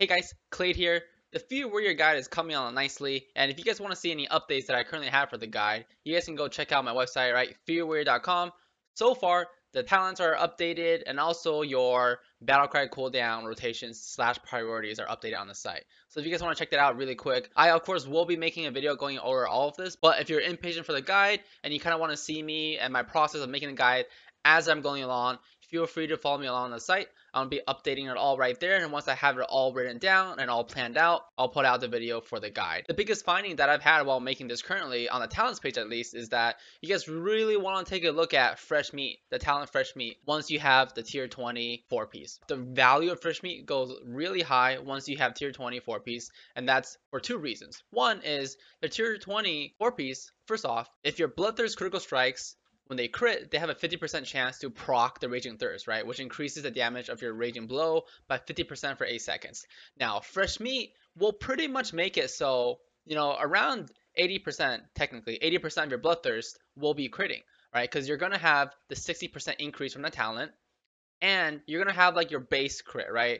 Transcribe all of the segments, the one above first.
Hey guys, Kelade here. The Few Warrior guide is coming along nicely, and if you guys want to see any updates that I currently have for the guide, you guys can go check out my website, right, fewwarrior.com. So far, the talents are updated, and also your battlecry cooldown rotations slash priorities are updated on the site. So if you guys want to check that out really quick, I of course will be making a video going over all of this, but if you're impatient for the guide and you kind of want to see me and my process of making the guide as I'm going along, feel free to follow me along on the site. I'll be updating it all right there, and once I have it all written down and all planned out, I'll put out the video for the guide. The biggest finding that I've had while making this currently, on the talents page at least, is that you guys really want to take a look at fresh meat, the talent fresh meat, once you have the tier 20 4-piece. The value of fresh meat goes really high once you have tier 20 4-piece, and that's for two reasons. One is the tier 20 4-piece, first off, if your Bloodthirst critical strikes, when they crit, they have a 50% chance to proc the Raging Thirst, right? Which increases the damage of your Raging Blow by 50% for 8 seconds. Now, Fresh Meat will pretty much make it so, around 80%, technically, 80% of your Bloodthirst will be critting, right? Because you're going to have the 60% increase from the talent, and you're going to have like your base crit, right?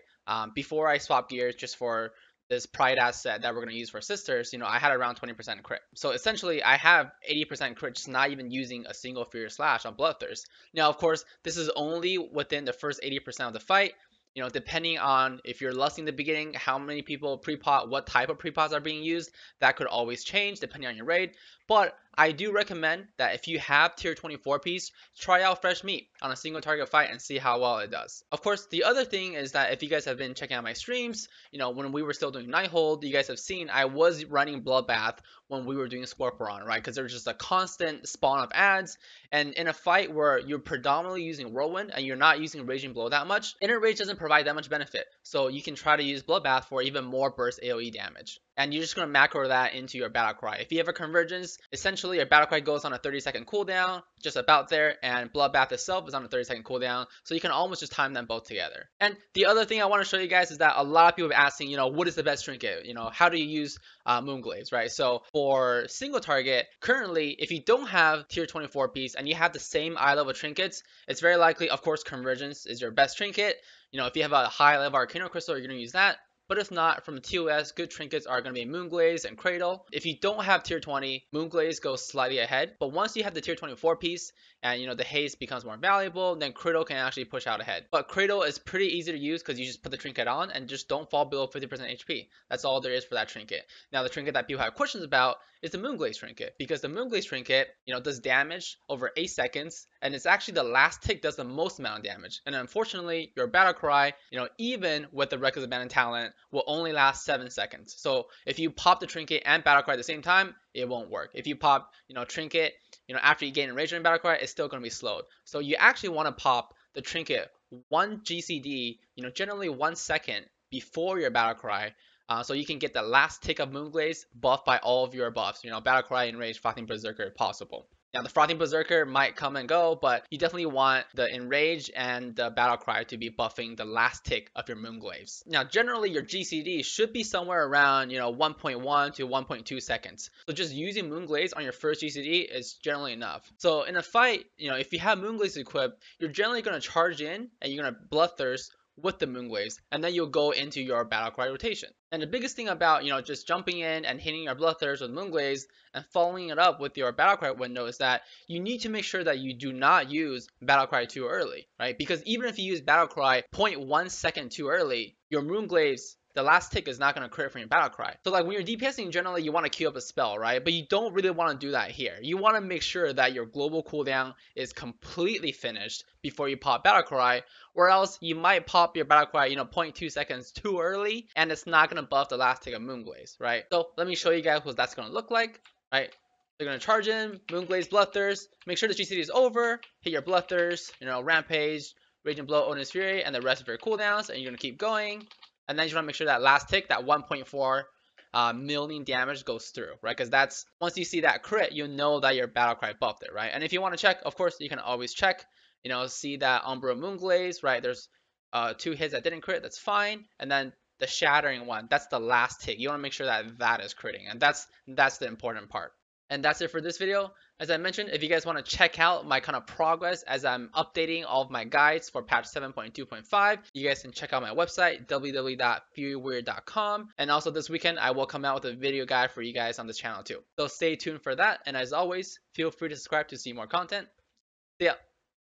Before I swap gears just for this pride asset that we're going to use for sisters, I had around 20% crit. So essentially, I have 80% crit just not even using a single Furious Slash on Bloodthirst. Now, of course, this is only within the first 80% of the fight. Depending on if you're lusting in the beginning, how many people pre-pot, what type of pre-pots are being used, that could always change depending on your raid. But I do recommend that if you have tier 24 piece, try out fresh meat on a single target fight and see how well it does. Of course, the other thing is that if you guys have been checking out my streams, when we were still doing Nighthold, you guys have seen I was running Bloodbath when we were doing Scorpion, right? Because there's just a constant spawn of ads, and in a fight where you're predominantly using Whirlwind and you're not using Raging Blow that much, Inner Rage doesn't provide that much benefit. So you can try to use Bloodbath for even more burst AoE damage. And you're just going to macro that into your battle cry. If you have a convergence, essentially your battle cry goes on a 30-second cooldown, just about there, and Bloodbath itself is on a 30-second cooldown, so you can almost just time them both together. And the other thing I want to show you guys is that a lot of people have asking, what is the best trinket? How do you use Moonglaze, right? So for single target, currently, if you don't have tier 24 piece and you have the same eye level trinkets, it's very likely, of course, convergence is your best trinket. If you have a high level Arcano Crystal, you're going to use that. But if not, from TOS, good trinkets are going to be Moonglaze and Cradle. If you don't have tier 20, Moonglaze goes slightly ahead. But once you have the tier 24 piece and the haste becomes more valuable, then Cradle can actually push out ahead. But Cradle is pretty easy to use because you just put the trinket on and just don't fall below 50% HP. That's all there is for that trinket. Now the trinket that people have questions about is the Moonglaze trinket, because the Moonglaze trinket, does damage over 8 seconds, and it's actually the last tick does the most amount of damage. And unfortunately, your battle cry, even with the Reckless Abandon talent, will only last 7 seconds. So if you pop the trinket and battle cry at the same time, it won't work. If you pop, trinket, after you gain enragement in battle cry, it's still going to be slowed. So you actually want to pop the trinket 1 GCD, generally 1 second before your battle cry, so you can get the last tick of Moonglaze buffed by all of your buffs, Battle Cry, Enrage, Frothing Berserker if possible. Now the Frothing Berserker might come and go, but you definitely want the Enrage and the Battle Cry to be buffing the last tick of your Moonglaze. Now generally your GCD should be somewhere around 1.1 to 1.2 seconds. So just using Moonglaze on your first GCD is generally enough. So in a fight, if you have Moonglaze equipped, you're generally going to charge in and you're going to Bloodthirst with the Moonglaze, and then you'll go into your battle cry rotation. And the biggest thing about just jumping in and hitting your Bloodthirst with Moonglaze and following it up with your battle cry window is that you need to make sure that you do not use battle cry too early, right? Because even if you use battle cry 0.1 second too early, your Moonglaze, the last tick is not going to crit from your battle cry. So like when you're DPSing, generally you want to queue up a spell, right? But you don't really want to do that here. You want to make sure that your global cooldown is completely finished before you pop battle cry, or else you might pop your battle cry, 0.2 seconds too early, and it's not going to buff the last tick of Moonglaze, right? So let me show you guys what that's going to look like, right? They're going to charge in, Moonglaze, Bloodthirst, make sure the GCD is over, hit your Bloodthirst, Rampage, Raging Blow, Odin's Fury, and the rest of your cooldowns, and you're going to keep going. And then you want to make sure that last tick, that 1.4 million damage goes through, right? Because that's, once you see that crit, you know that your battle cry buffed it, right? And if you want to check, of course, you can always check, see that Umbra Moonglaze, right? There's 2 hits that didn't crit, that's fine. And then the shattering one, that's the last tick. You want to make sure that that is critting, and that's the important part. And that's it for this video. As I mentioned, if you guys want to check out my kind of progress as I'm updating all of my guides for patch 7.2.5, you guys can check out my website, www.furyweird.com. And also this weekend, I will come out with a video guide for you guys on this channel too. So stay tuned for that. And as always, feel free to subscribe to see more content. See ya.